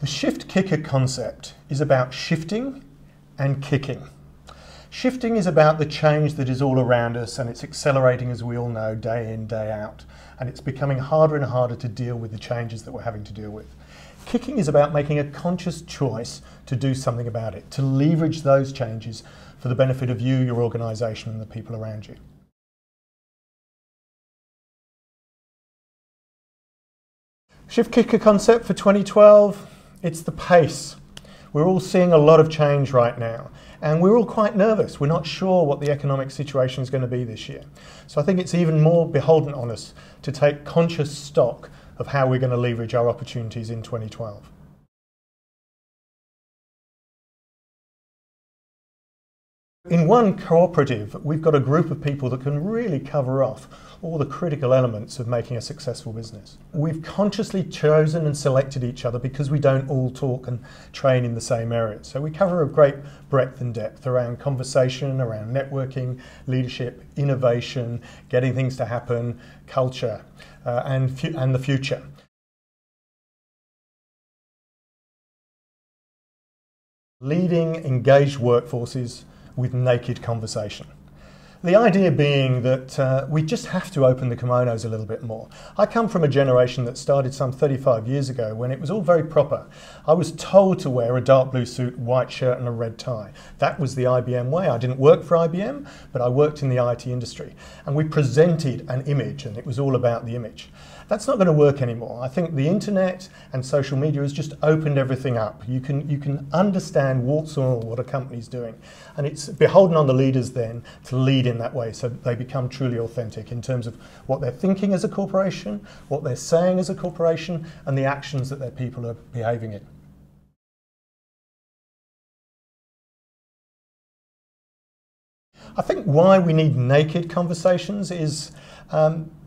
The Shiftkicker concept is about shifting and kicking. Shifting is about the change that is all around us, and it's accelerating, as we all know, day in, day out. And it's becoming harder and harder to deal with the changes that we're having to deal with. Kicking is about making a conscious choice to do something about it, to leverage those changes for the benefit of you, your organisation, and the people around you. Shiftkicker concept for 2012, it's the pace. We're all seeing a lot of change right now, and we're all quite nervous. We're not sure what the economic situation is going to be this year. So I think it's even more beholden on us to take conscious stock of how we're going to leverage our opportunities in 2012. In one cooperative, we've got a group of people that can really cover off all the critical elements of making a successful business. We've consciously chosen and selected each other because we don't all talk and train in the same areas. So we cover a great breadth and depth around conversation, around networking, leadership, innovation, getting things to happen, culture, and the future. Leading engaged workforces with naked conversation. The idea being that we just have to open the kimonos a little bit more. I come from a generation that started some 35 years ago when it was all very proper. I was told to wear a dark blue suit, white shirt and a red tie. That was the IBM way. I didn't work for IBM, but I worked in the IT industry. And we presented an image, and it was all about the image. That's not going to work anymore. I think the internet and social media has just opened everything up. You can understand warts and all what a company's doing. And it's beholden on the leaders then to lead in that way so that they become truly authentic in terms of what they're thinking as a corporation, what they're saying as a corporation, and the actions that their people are behaving in. I think why we need naked conversations is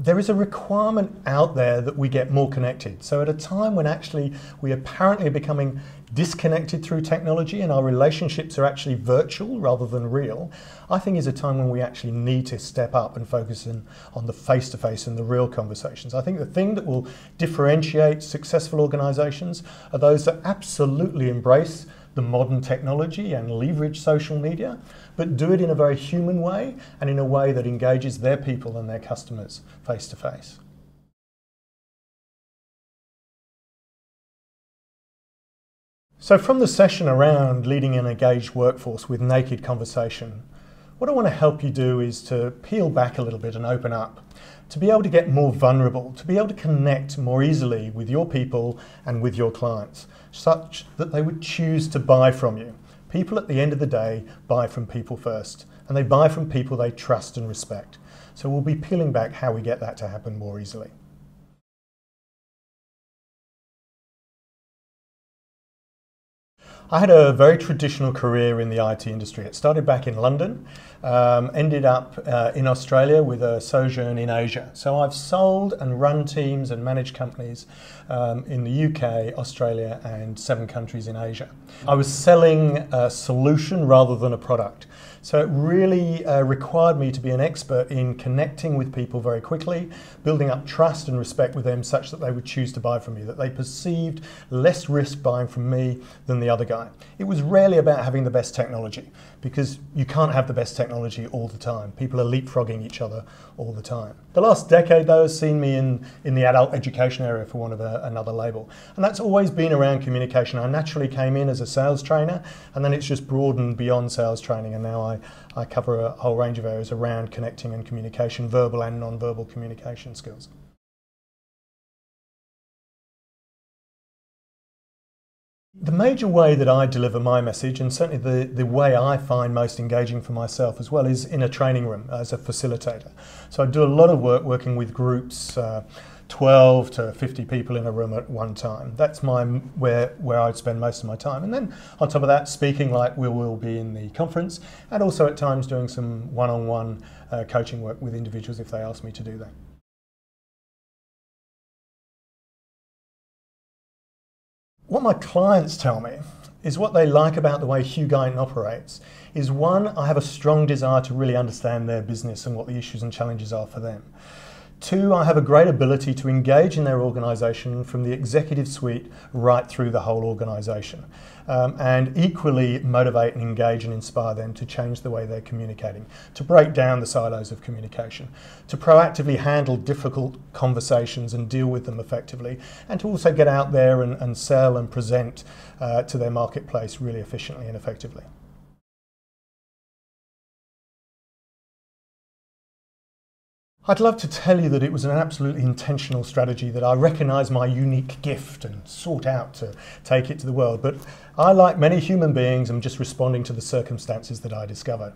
there is a requirement out there that we get more connected. So at a time when actually we apparently are becoming disconnected through technology and our relationships are actually virtual rather than real, I think is a time when we actually need to step up and focus on the face-to-face and the real conversations. I think the thing that will differentiate successful organisations are those that absolutely embrace the modern technology and leverage social media, but do it in a very human way and in a way that engages their people and their customers face to face. So from the session around leading an engaged workforce with naked conversation, what I want to help you do is to peel back a little bit and open up, to be able to get more vulnerable, to be able to connect more easily with your people and with your clients, such that they would choose to buy from you. People at the end of the day buy from people first, and they buy from people they trust and respect. So we'll be peeling back how we get that to happen more easily. I had a very traditional career in the IT industry. It started back in London, ended up in Australia with a sojourn in Asia. So I've sold and run teams and managed companies in the UK, Australia and 7 countries in Asia. I was selling a solution rather than a product. So it really required me to be an expert in connecting with people very quickly, building up trust and respect with them such that they would choose to buy from me, that they perceived less risk buying from me than the other guy. It was rarely about having the best technology, because you can't have the best technology all the time. People are leapfrogging each other all the time. The last decade, though, has seen me in the adult education area, for want of another label. And that's always been around communication. I naturally came in as a sales trainer, and then it's just broadened beyond sales training, and now I cover a whole range of areas around connecting and communication, verbal and non-verbal communication skills. The major way that I deliver my message, and certainly the way I find most engaging for myself as well, is in a training room as a facilitator. So I do a lot of work working with groups, 12 to 50 people in a room at one time. That's where I'd spend most of my time. And then on top of that, speaking like we will be in the conference, and also at times doing some one-on-one coaching work with individuals if they ask me to do that. What my clients tell me is what they like about the way Hugh Gyton operates is, one, I have a strong desire to really understand their business and what the issues and challenges are for them. 2, I have a great ability to engage in their organisation from the executive suite right through the whole organisation, and equally motivate and engage and inspire them to change the way they're communicating, to break down the silos of communication, to proactively handle difficult conversations and deal with them effectively, and to also get out there and sell and present to their marketplace really efficiently and effectively. I'd love to tell you that it was an absolutely intentional strategy, that I recognise my unique gift and sought out to take it to the world, but I, like many human beings, am just responding to the circumstances that I discovered.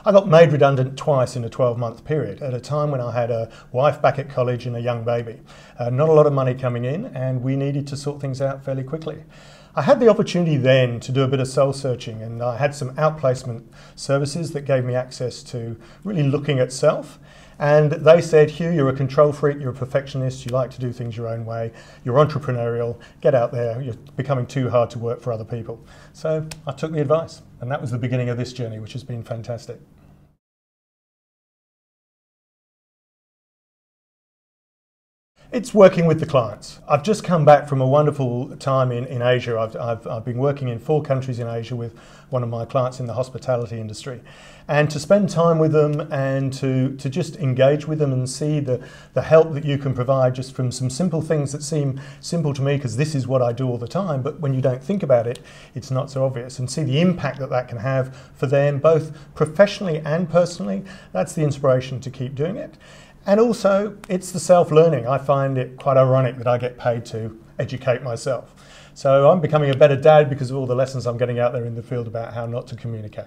I got made redundant twice in a 12-month period, at a time when I had a wife back at college and a young baby. Not a lot of money coming in, and we needed to sort things out fairly quickly. I had the opportunity then to do a bit of soul searching, and I had some outplacement services that gave me access to really looking at self. And they said, Hugh, you're a control freak, you're a perfectionist, you like to do things your own way, you're entrepreneurial, get out there, you're becoming too hard to work for other people. So I took the advice, and that was the beginning of this journey, which has been fantastic. It's working with the clients. I've just come back from a wonderful time in Asia. I've been working in 4 countries in Asia with one of my clients in the hospitality industry. And to spend time with them and to just engage with them and see the help that you can provide just from some simple things that seem simple to me because this is what I do all the time, but when you don't think about it, it's not so obvious. And see the impact that that can have for them, both professionally and personally, that's the inspiration to keep doing it. And also, it's the self-learning. I find it quite ironic that I get paid to educate myself. So I'm becoming a better dad because of all the lessons I'm getting out there in the field about how not to communicate.